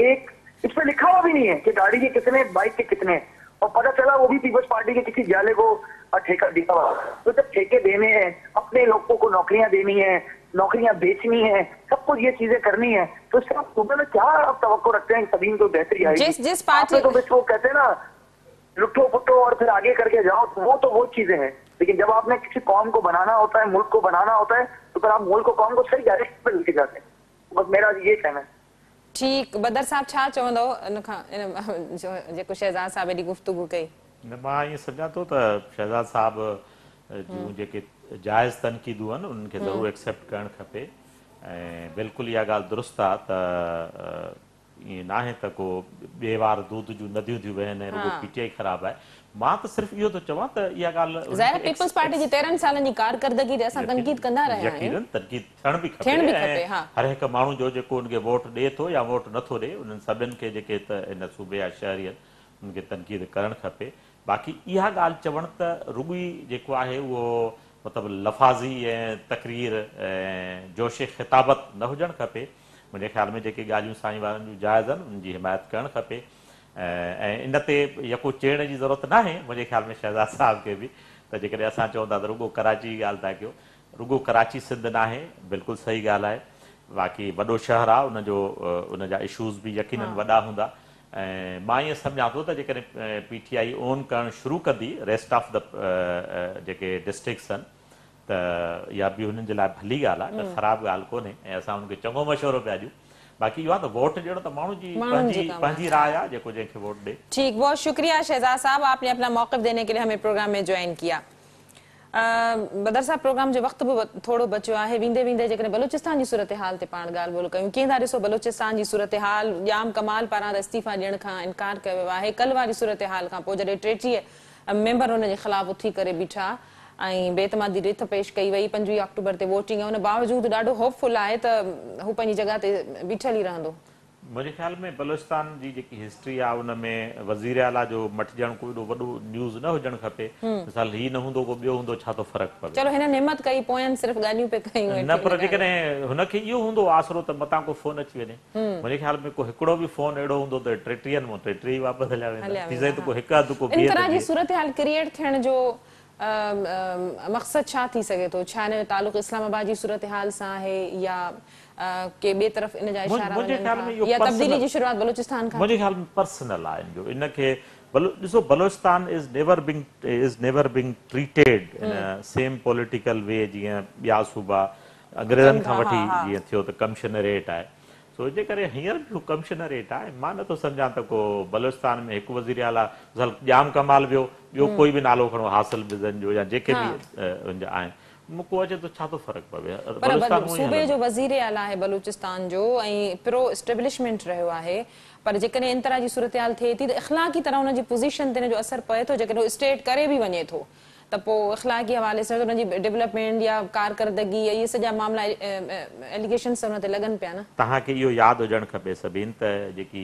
एक इस पे लिखा हुआ भी नहीं है कि गाड़ी के कितने, बाइक के कितने, और पता चला वो भी पीपल्स पार्टी के किसी जियाले को ठेका दिया हुआ। तो जब ठेके देने हैं, अपने लोगों को नौकरियां देनी है, नौकरियां बेचनी है, सब कुछ ये चीजें करनी है, तो इससे आप सूबे में क्या आप तवक्को रखते हैं सबीन को बेहतरी आएगी? जिस पार्टी तो वो कहते हैं ना लुटो पुटो और फिर आगे करके जाओ, तो वो चीजें हैं। लेकिन जब आपने किसी कौम को बनाना होता है, मुल्क को बनाना होता है, तो फिर आप मुल्क को कौम को सही डायरेक्शन पे लेके जाते हैं। बस मेरा ये कहना है। ठीक, बदर साहब छा चवंदो इन खां जो जेको शहजाद साहब एडी गुफ्तगू कई? मां ये सम्झां थो त शहजाद साहब जूं जेके जाइज़ तनक़ीदूं आहिनि उन्हनि खे ज़रूरु एक्सेप्ट करणु खपे। ऐं बिल्कुलु इहा ॻाल्हि दुरुस्त आहे त ईअं नाहे त को ॿिए वार दूध जूं नदियूं थियूं वहनि ऐं रुॻो PTI ख़राबु आहे। मां त सिर्फ़ु इहो थो चवां त इहा ॻाल्हि ज़ाहिर पीपल्स पार्टी जी 13 सालनि जी कारकर्दगी ते असां तनक़ीद कंदा रहिया आहियूं। यकीनन तनक़ीद थियण बि खपे ऐं हर हिकु माण्हू जो जेको उनखे वोट ॾिए थो या वोट नथो ॾिए उन्हनि सभिनि खे जेके त इन सूबे या शहरी आहिनि उनखे तनक़ीद करणु खपे। बाक़ी इहा ॻाल्हि चवणु त रुॻी जेको आहे उहो मतिलबु लफ़ाज़ी ऐं तक़रीर ऐं जोश ख़िताबत न हुजणु खपे। मुंहिंजे ख़्याल में जेके ॻाल्हियूं साईं वारनि जूं जाइज़ आहिनि उनजी हिमायत करणु खपे ऐं इन ते यको चइण जी ज़रूरत नाहे मुंहिंजे ख़्याल में शहज़ाद साहिब खे बि त जेकॾहिं असां चऊं था त रुॻो कराची जी ॻाल्हि था कयो, रुॻो कराची सिंध नाहे, बिल्कुलु सही ॻाल्हि आहे। बाक़ी वॾो शहरु आहे उनजो उनजा इशूज़ बि यकीनन वॾा हूंदा ऐं मां ईअं सम्झां थो त जेकॾहिं PTI ओन करणु शुरू कंदी रेस्ट ऑफ द जेके डिस्ट्रिक्ट्स आहिनि त इहा बि हुननि जे लाइ भली ॻाल्हि आहे, त ख़राबु ॻाल्हि कोन्हे ऐं असां हुनखे चङो मशवरो पिया ॾियूं। बाक़ी इहो आहे त वोट ॾियणो त माण्हू जी पंहिंजी राय आहे, जेको जंहिंखे वोट ॾे। ठीक, बहुत शुक्रिया शहजाद साहब, आपने अपना मौक़िफ़ देने के लिए हमें प्रोग्राम में ज्वाइन किया। बदर साहब, प्रोग्राम जो वक्त भी थोड़ो बचो है, वींदे वींदे जेकॾहिं बलूचिस्तान जी सूरत हाल ते पाण ॻाल्हि ॿोल कयूं, कीअं था ॾिसो बलूचिस्तान जी सूरत हाल? जाम कमाल पारां त इस्तीफ़ा ॾियण खां इनकार कयो वियो आहे। कल्ह वारी सूरत हाल खां पोइ जॾहिं 33 मेंबर हुन जे ख़िलाफ़ उथी करे बीठा ऐं बेतमादी रिथ पेश कई वई, 25 अक्टूबर ते वोटिंग आहे, उन बावजूद ॾाढो होपफुल आहे त हू पंहिंजी जॻह ते बीठल ई रहंदो। मुंहिंजे ख़्याल में बलूचिस्तान जी जेकी हिस्ट्री आहे उन में वज़ीर आला जो मटिजणु कोई एॾो वॾो न्यूज़ न हुजणु खपे। मिसाल हीउ न हूंदो को ॿियो हूंदो, छा थो फ़र्क़ु पवे? चलो हिन हिमत कई, पोयनि सिर्फ़ु ॻाल्हियूं पे कयूं न, पर जेकॾहिं हुनखे इहो हूंदो आसरो त मतां को फ़ोन अची वञे, मुंहिंजे ख़्याल में को हिकिड़ो बि फ़ोन अहिड़ो हूंदो त 33 मां 33 वापसि हलिया वेंदा। थी सघे त को हिकु अधु को इन तरह जी सूरत हाल क्रिएट थियण जो मक़सद छा थी सघे थो? छा हिन जो तालुक़ इस्लामाबाद जी सूरत हाल सां आहे या के ॿिए तरफ़ इन जा इशारा वञनि या तब्दीली जी शुरुआत बलूचिस्तान खां? मुंहिंजे ख़्याल में पर्सनल आहे इनजो। इनखे ॾिसो, Balochistan is never being treated in same political way जीअं ॿिया सूबा अंग्रेज़नि खां वठी जीअं थियो त कमिशनरेट आहे। सो जे करे हींअर बि कमिशनरेट आहे। मां नथो सम्झां त को बलूचिस्तान में हिकु वज़ीर आला जाम कमाल वियो, ॿियो कोई बि नालो खणो हासिल बिज़न जो या जेके बि आहिनि, को अचे तो छा तो फ़र्क़ु पवे? पर सूबे जो वज़ीर आला आहे बलूचिस्तान जो ऐं प्रो एस्टेब्लिशमेंट रहियो आहे, पर जेकॾहिं इन तरह जी सूरत हाल थिए थी त इख़्लाक़ी तरह हुनजी पोज़ीशन ते हिन जो असरु पए थो। जेकॾहिं स्टेट करे बि वञे थो त पोइ इख़्लाक़ी हवाले सां हुनजी डेवलपमेंट या कारकर्दगी या इहे सॼा मामला एलिगेशन्स हुन ते लॻनि पिया न। तव्हांखे इहो यादि हुजणु खपे सभिनि त जेकी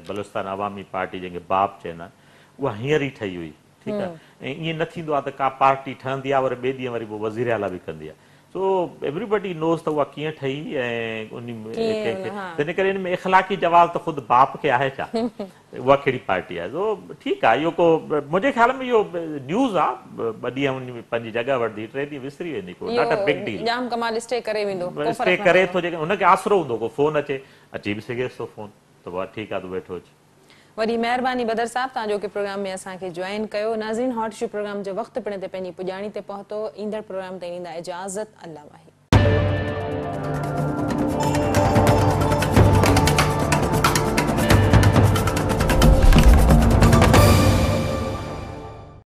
बलूचिस्तान अवामी पार्टी जंहिंखे बाप चवंदा आहिनि, उहा हींअर ई ठही हुई, ठीकु आहे। ऐं ईअं न थींदो आहे त का पार्टी ठहंदी आहे वरी ॿिए ॾींहुं वरी पोइ वज़ीर आला बि कंदी आहे। सो एवरीबडी नोज़ त उहा कीअं ठही ऐं उन इन करे इन में इख़्लाक़ी जवाब त ख़ुदि बाप खे आहे छा, उहा कहिड़ी पार्टी आहे। सो ठीकु आहे, इहो को मुंहिंजे ख़्याल में इहो न्यूज़ आहे, ॿ ॾींहं उन में पंहिंजी जॻह वठंदी, 3 ॾींहं विसरी वेंदी, को नॉट अ बिग डील। जाम कमाल स्टे करे वेंदो, स्टे करे थो, जेके हुनखे आसरो हूंदो, को फ़ोन अची बि सघेसि थो फ़ोन, त पोइ ठीकु आहे, तूं वेठो अचु। वरी महिरबानी बदर साहब, तव्हां जो के प्रोग्राम में असांखे ज्वाइन कयो। नाज़रीन, हॉट इशू प्रोग्राम जो वक़्तु पिण ते पंहिंजी पुॼाणी ते पहुतो। ईंदड़ प्रोग्राम ते ॾींदा इजाज़त। अल्लाह वाहिद।